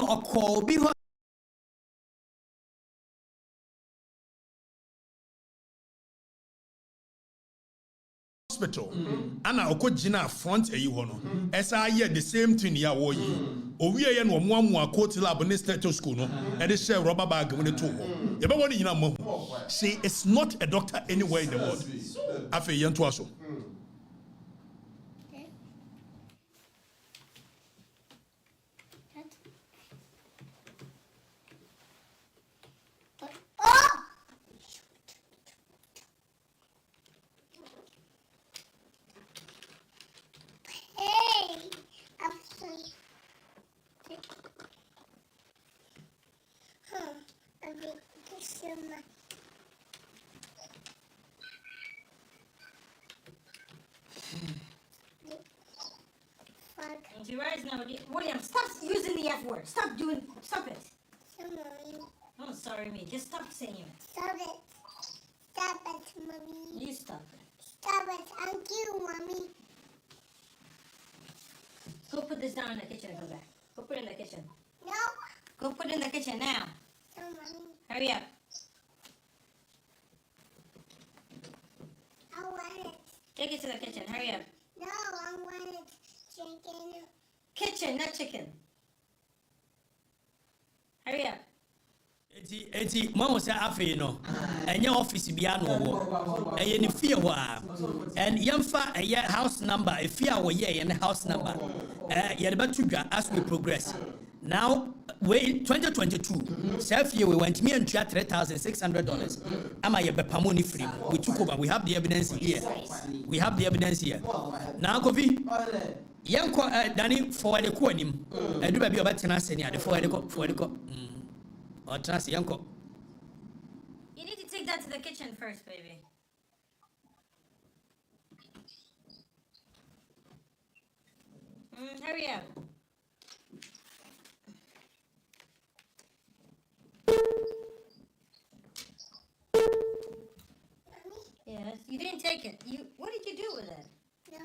a call be hospital ana okogina front eyi ho no esa ye the same thing ya wo yi owie ye no moamoa court lab ne stethoscope no e de share rubber bag mu ne to ho ye be woni nyina mo she is not a doctor anywhere in the world afa ye nto aso Right now, William, stop using the F word. Stop it. Oh, sorry, me. Just stop saying it. Stop it. Stop it, Mommy. You stop it. Stop it. Thank you, Mommy. Go put this down in the kitchen and come back. Go put it in the kitchen. No. Go put it in the kitchen now. No, Mommy. Hurry up. I want it. Take it to the kitchen. Hurry up. No, I want it. Chicken. Kitchen, not chicken. Hurry up. Eti mama say afi no enye office bia no wo eye ni fie ho a and yemfa eye house number e fie a wo ye ne house number ye de batudwa as we progress now we 2022 self year we went me and $3,600 ama ye bepamo ni free we took over we have the evidence here now kofi yanko dani forward ko anim edu ba bi obetena seni ade forward ko or trust yanko. You need to take that to the kitchen first, baby. Hurry up. Yes, you didn't take it. What did you do with it? No.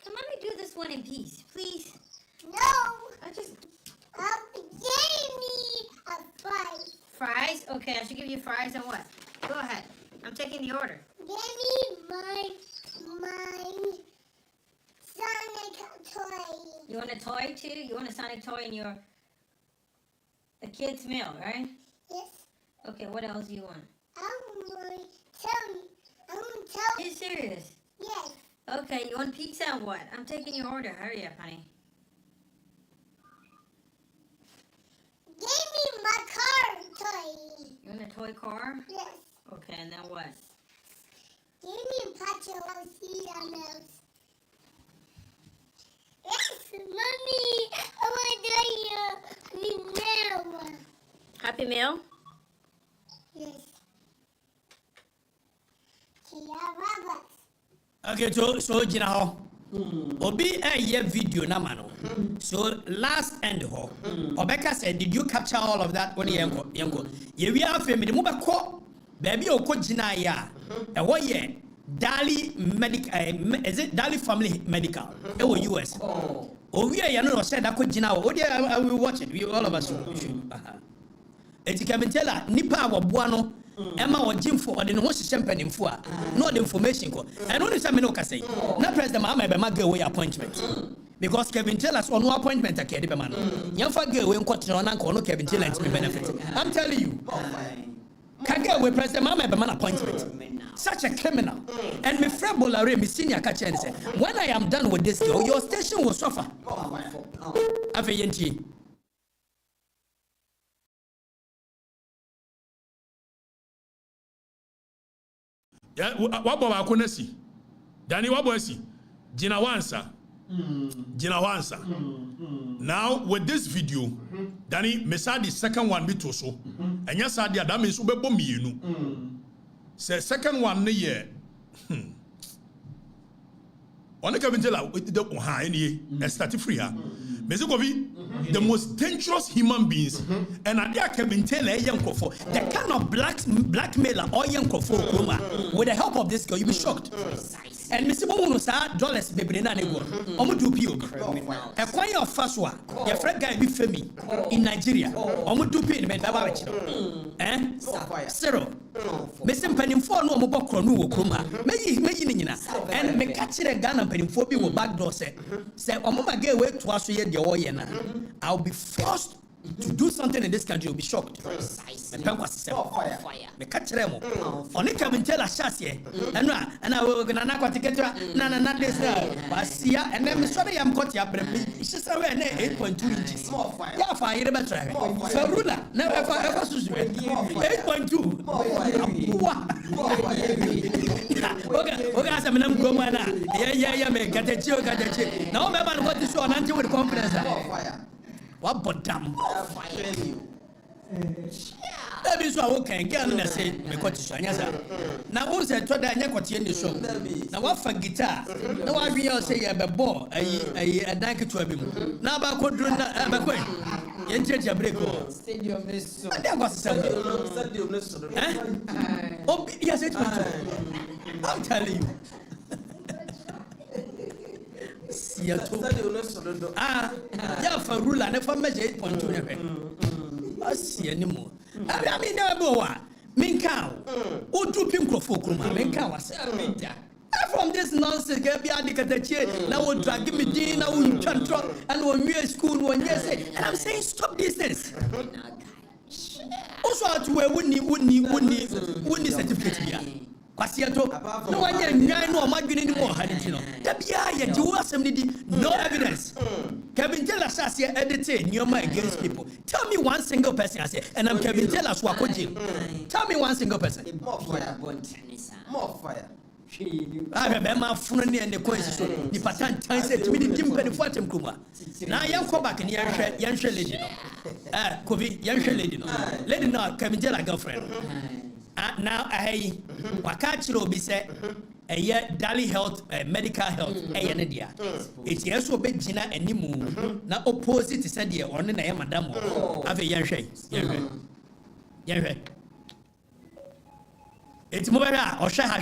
Can mommy do this one in peace, please? No. Give me a fries. Fries? Okay, I should give you fries and what? Go ahead. I'm taking the order. Give me my Sonic toy. You want a toy too? You want a Sonic toy in the kids' meal, right? Yes. Okay, what else do you want? I want to tell you. You serious? Yes. Okay, you want pizza and what? I'm taking your order. Hurry up, honey. Give me my car toy. You want a toy car? Yes. Okay, and then what? Give me a patch of Cereals. Yes, Mommy. I want to meal. Happy Meal? Yes. Roberts. Okay, so jina ho. Obi a video na mano. So last end ho. Obeka said, did you capture all of that? When yanko. Ye we are family mo ba ko baby o ko jina ya. E wo ye Dali medical is it Dali Family Medical? E wo US. Oh we ya no said that ko jina wo. I will watch it. We all of us should. Eti kabentela nipa wa boa no Emma or Jim for the no champagne in for no the information ko and only some no say na president Mahama be mag away appointment because Kevin tell us on no appointment akede be man yan fa go away nko na nko no Kevin tell us me benefit I'm telling you kage away president Mahama be man appointment such a criminal and me friend Bolare me senior catch and say when I am done with this girl your station will suffer afeyenti. Yeah, wabo wa konesi. Dani wabo esi. Jina wansa. Now with this video, Dani mesa the second one bit so. Enya sa dia da me so bebo mienu. Say second one ne ye. One Kevin tell the ha any start free ha. The most dangerous human beings and I Kevin tell the kind of blackmailer or young with the help of this girl, you'll be shocked. and Mr. Bono sa dollars bebre na nego omo do pio e kwan your first one your friend guy be femi in Nigeria omo do pio me baba be zero Mr. Pennyfo no omo bokro no wo kroma meyi ni nyina and me ka kire Ghana Pennyfo bi wo back door say omo ma get way to aso ye de wo ye na I'll be forced to do something in this country, you'll be shocked. Precisely. Fire. Me catch them. Only can tell a chance here. And I will go to get na this. But see, and then me sorry I'm caught here. It's just around 8.2 inches. Yeah, fire the battery. So ruler, never ever 8.2. Okay, as I'm going to yeah, me get a chill. Now, remember what this one until with confidence. What but damn that is why we can get on and say me got to now who said to that you the show now what for guitar now what we all say a ball a dank to him now about could do that you change your break stadium is so that was stadium oh yes it I'm telling you yeah, for ruler, never measure 8.2. I see anymore. I mean, never go. Minka, who do pink for Minka was from this nonsense. Get behind the chair. Now, would drag me dinner, we can talk, and when we are school, when you say, and I'm saying, stop this. Also, to where wouldn't certificate here. Pasiato, no one no imagine anymore. Tabia, you ask no evidence. Kevin tell us as editing your mind against people. Tell me one single person I say, and I'm Kevin tell us what could you tell me one single person. More fire. I remember Funny and the question. The pattern times it to me the Kim Pennyfortum Kuma. Now young come back and young lady. Kobe, young lady. Let it know Kevin tell a girlfriend. Now I Wakachiro be said a year daily health medical health Nadia. It's yes so big Gina and Nimu. Now opposite is said here on the madam have a young shay. It's Mobera or Shaha,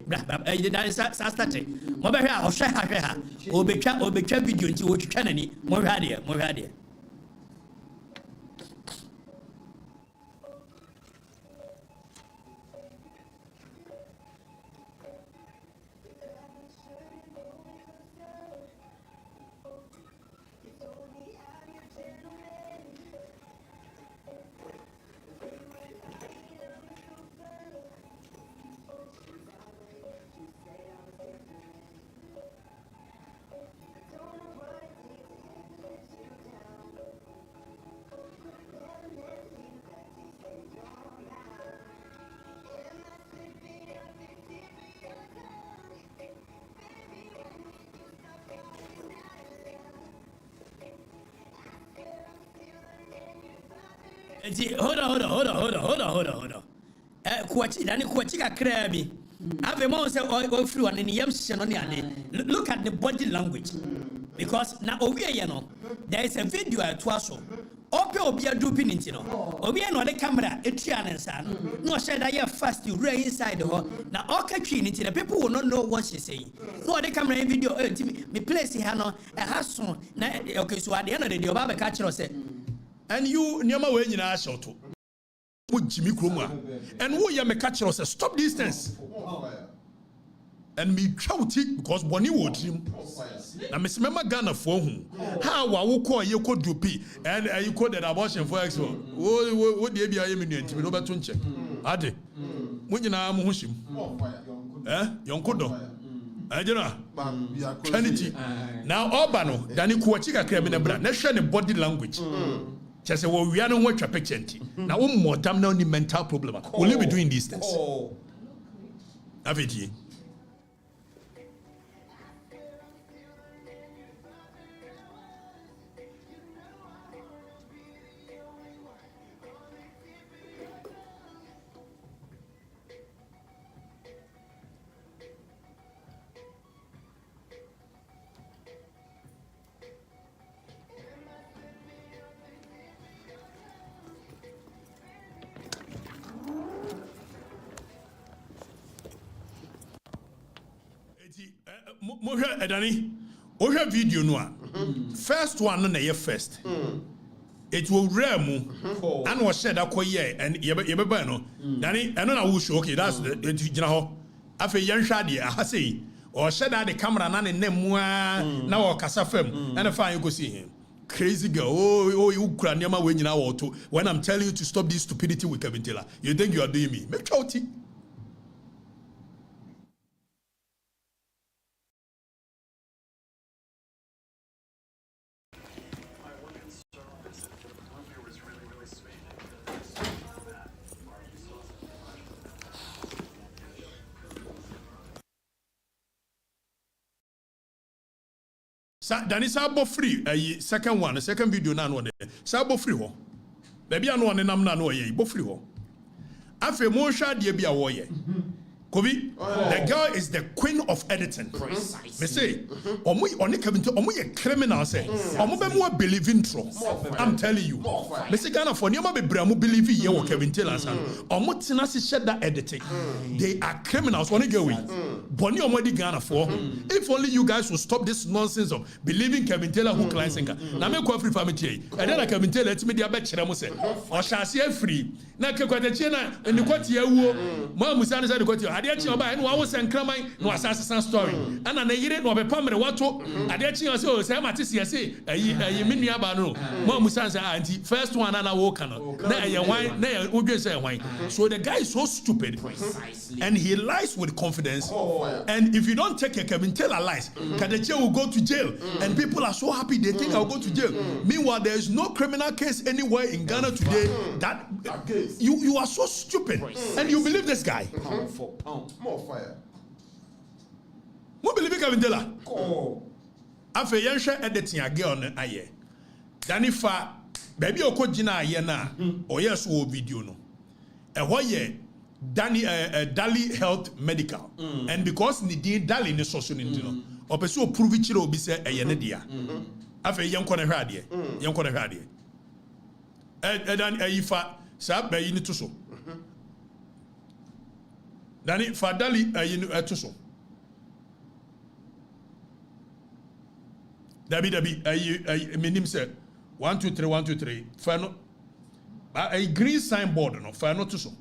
that is Sastate. Mobera or Shaha, Obecha video into which Kennedy, Moradia. Hold on. Kwachika Krabi. Have a moment all through and in the look at the body language. Because now there is a video at Twaso. Ope Obia duping it, Obia no the camera, a trian and son. No said I have fast you right inside the hall. Now Okatakyie the people will not know what she's saying. No the camera video me place here no a hassle. Okay, so at the end of the day, Baba Catcher said. And you nyama we nyina ashoto wo jimi kroma and wo ya me catch us stop this things and me twauti because boni wo trim na me semema Ghana for hu how wo call ye ko dupi and you call that abortion for expo wo de bia ye me nuanti me no beto nche ade wo nyina mo hu shim yonkodo ajena Trinity now obano dani kuachika kra me na bra na hwe ne body language just say, well, we are not watch a picture. Now, one more time, now, the mental problem. Will you be doing these things? Have it. Mohe Edani. Ohe video no. First one na ye first. It will remu and was said akoye and yebeba no. Dani eno na wo show okay that's the gina ho. Afi yen hwa de aha sei. Or said that the camera na ne nemu na wo kasa fam and fine you go see him. Crazy girl. Oh, you kura niama we nyina wo to. When I'm telling you to stop this stupidity with Kevin Taylor, you think you are doing me. Make sure Danny Sabo free a second one, a second video na no de. Sabo free ho. Baby anu ne nam na no ye, bo free ho. Afi mo hwa de bia wo ye. Kobi, the girl is the queen of editing. Precisely. They say, omu Kevin, omu ye criminal say. Omu be mo believe in trust. I'm telling you. Me say Ghana for nioma be bra mo believe ye wo Kevin Taylor san. Omu tina si shed that editing. They are criminals. One get we. Boni omu di Ghana for. If only you guys will stop this nonsense of believing Kevin Taylor who client singer. Na me ko free family tie. And then Kevin Taylor let me dia be kire mo say. O shase free. Na ke kwatache na ni kwati awuo. Mo amusa na say kwati Adechi oba enu wa wo senkraman no asase story ana na yire no bepamre wato Adechi o say o say matisi say ayi menua ba no mo amusa say anti first one na wo kana na ayi wan na odwe say wan so the guy is so stupid. Precisely. And he lies with confidence. And if you don't take a Kevin Taylor lies Kadechi will go to jail and people are so happy they think I'll go to jail. Meanwhile there is no criminal case anywhere in Ghana today that you are so stupid. And you believe this guy. More fire. Mo believe Kevin Taylor. Afa yen hwe editing age on aye. Dani fa baby okogina aye na oye so video no. E ho ye Dali Health Medical. And because ni din Dali ne so ni no. Opeso prove chire obi se eye ne dia. Afa yen ko na hwe ade. Yen ko na hwe ade. Dan ayifa sa bayi ni to so. Dani Fadali atuso. Dabi minim say 1 2 3 1 2 3 fano a green signboard no fano tuso.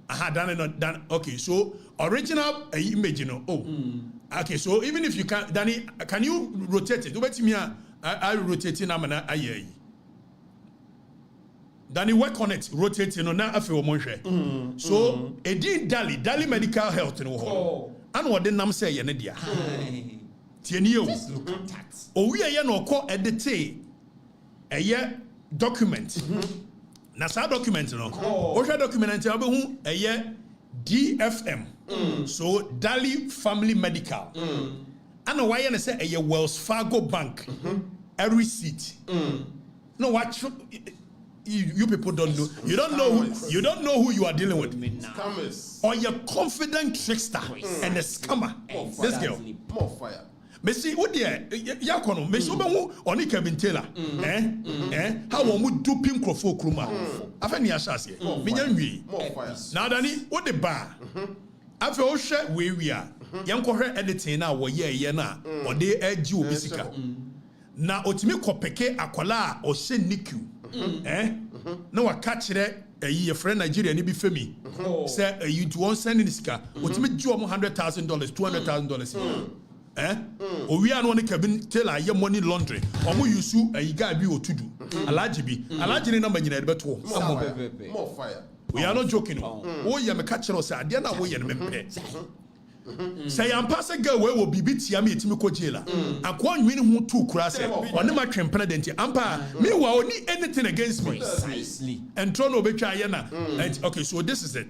Aha dan okay so original image no okay so even if you can you rotate it? Obeti me I rotate na mana ayi. Then you work on it, rotate you know now afi o monhwe. So edi Dali Medical Health no ho. An what the nam say ye ne dia. Tieni o. Just look at that. O wi ye no ko edit eye document. Na sa document no. O hwe document e obehu eye DFM. So Dali Family Medical. And why you say eye Wells Fargo Bank. A receipt. No what you people don't know. You don't know who you are dealing with. Scammers. Or you're confident trickster and a scammer. This girl. More fire. Messi, what dear? Yakono. Messi, obehu oni Kevin Taylor. How would do pink crofo kruma? Afeni ashasi. Minyanwi. More fire. Now Dani, what the bar? After all share we are. Yanko her editing now. Ye na. Or they edge you bisika. Na otimi kopeke akwala o she niku. No wa catch it a friend Nigeria ni bi femi say you to one send in sika otimi ju $100,000 $200,000 owi an one Kevin Taylor ye money laundry omo yusu a guy bi otudu alaji ni number nyina de beto more fire. we are not joking oh ya me catch us ade na wo ye ne mempe say am pass girl we will be tia me etimi ko jail akwa nwini hu tu kura say one ma twempena denti ampa me wa oni anything against me. Precisely. And trono betwa ye na okay so this is it.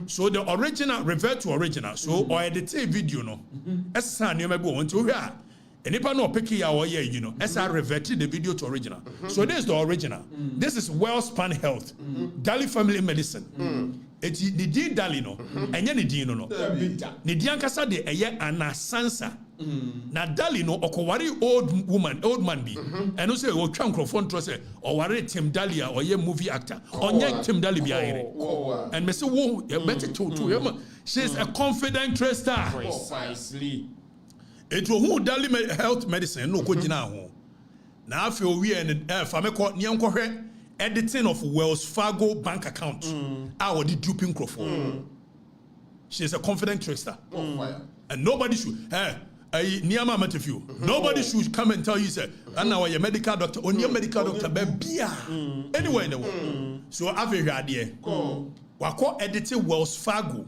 So the original revert to original so or edit video no esa ne me go won to hwe a enipa no pick ya wo ye you know esa revert the video to original. So this is the original. This is Wellspan Health Dali Family Medicine. Eti the din Dali no enye ne din no ni din Nkansah de eye anasansa Na Dali no okowari old man bi. And no say o twa nkrofo ntro say o ware Tim Dalia or ye movie actor. Onye Tim Dali bi ayere. And me say wo better to she's a confident trader. Precisely. It will who Dali health medicine no ko gina ho. Na afi owi and fameko nyankohwe editing of Wells Fargo bank account. Our the duping nkrofo. She's a confident trader. And nobody should Niyama Matthew. Nobody should come and tell you, say, and now you're a medical doctor, or your medical doctor, baby. Anywhere in the world. So I've a idea. Wako edited Wells Fargo,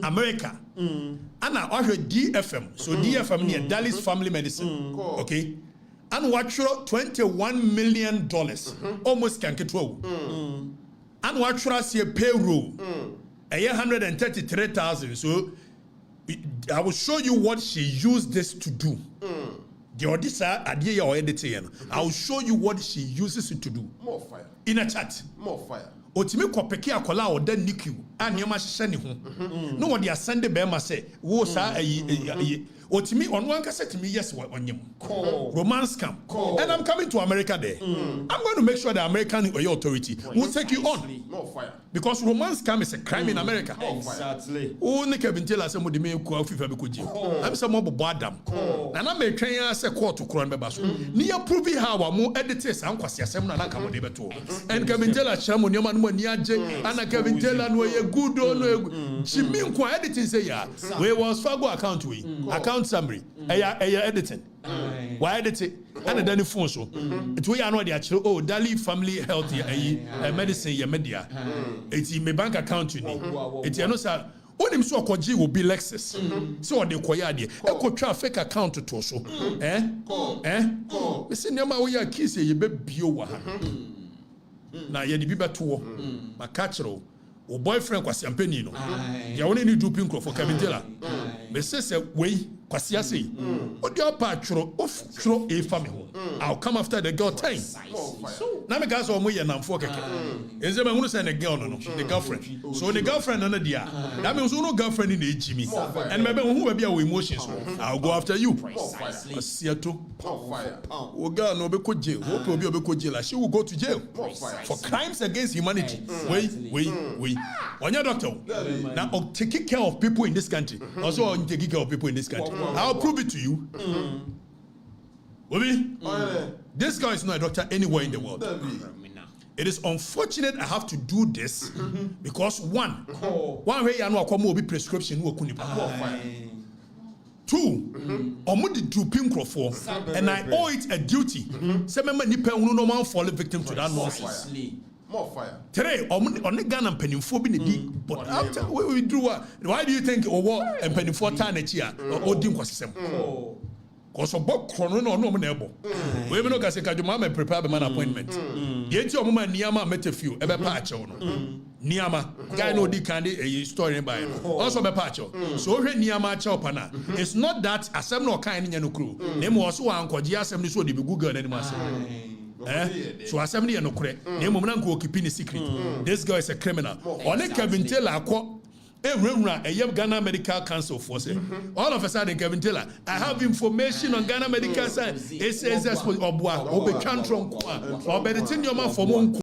America. And now I heard DFM. So DFM near Dallas Family Medicine. Okay. And what $21 million almost can get through. And what see a payroll. 133,000. So I will show you what she used this to do. The auditor idea or editing. I will show you what she uses it to do. More fire. In a chat. More fire. Otimi kopeki akola o den niku anyama hye ne ho. No what they send the bema say wo sa Otimi on one cassette me yes onyem. Romance scam. And I'm coming to America there. I'm going to make sure the American authority will take you on. More fire. Because romance scam is a crime in America. Exactly. Oh, Nika Vintela some of the main Kwaku Afrifa bekuji. I'm some more Adam. And I'm a train as a court to crown bebasu. Near proving how a more editors and Kwasia Semna Nakamo debato. And Kavintela Shamu Yaman Niaje and a Kavintela no a good on Jimmy Kwa editing say ya. Where was Fargo account we? Account summary. Editing. Why edit it? And then the phone so. It we are not the actual Dali family health medicine ya media. It's in my bank account you need. It's no sir. What him so kwaji will be Lexus. So they kwaya there. E ko fake account to so. We see nyama we ya kiss ye be bio wa ha. Na ye di bi beto ma catchero. O boyfriend kwasi ampeni no. Ya woni ni duping for Kavintela. Me say we kwasi ase. O di opatro oftro e family. I'll come after the girl time. Na me gas o mo ye namfo keke. Enze me hunu say the girl no, the girlfriend. So the girlfriend no dia. That means no girlfriend in ejimi. And me be who be our emotions. I'll go after you. Asiato. O girl no be ko jail. Hope obi be ko jail. She will go to jail for crimes against humanity. Wait. On your doctor. Now taking care of people in this country. Also taking care of people in this country. I'll prove it to you. Obi, this guy is not a doctor anywhere in the world. It is unfortunate I have to do this because one way I know I be prescription no kunipa. Two, omudi duping crofo, and I owe it a duty. Say me nipa unu no man fall victim to that nonsense. More fire. Today, on the Ghana and pennyfo be the but after we do what? Why do you think what and pennyfo time next year or dim kwasem? Cause of book chrono no neighbor. We no can say Kajuma prepare the man appointment. Get your woman Niyama metafew, ebe patch on. Niyama, guy no di candy a story by also be patch. So he Niyama chopana. It's not that asem no kind in your crew. Name was one Kwaji assembly so the Google anymore. So assembly and no correct. Name of Nanko keeping a secret. This guy is a criminal. On a Kavintela a young Ghana Medical Council force. All of a sudden, Kevin Taylor, I have information on Ghana Medical Science. It says that's what Obwa, Obekantron, or Beretin your man for one.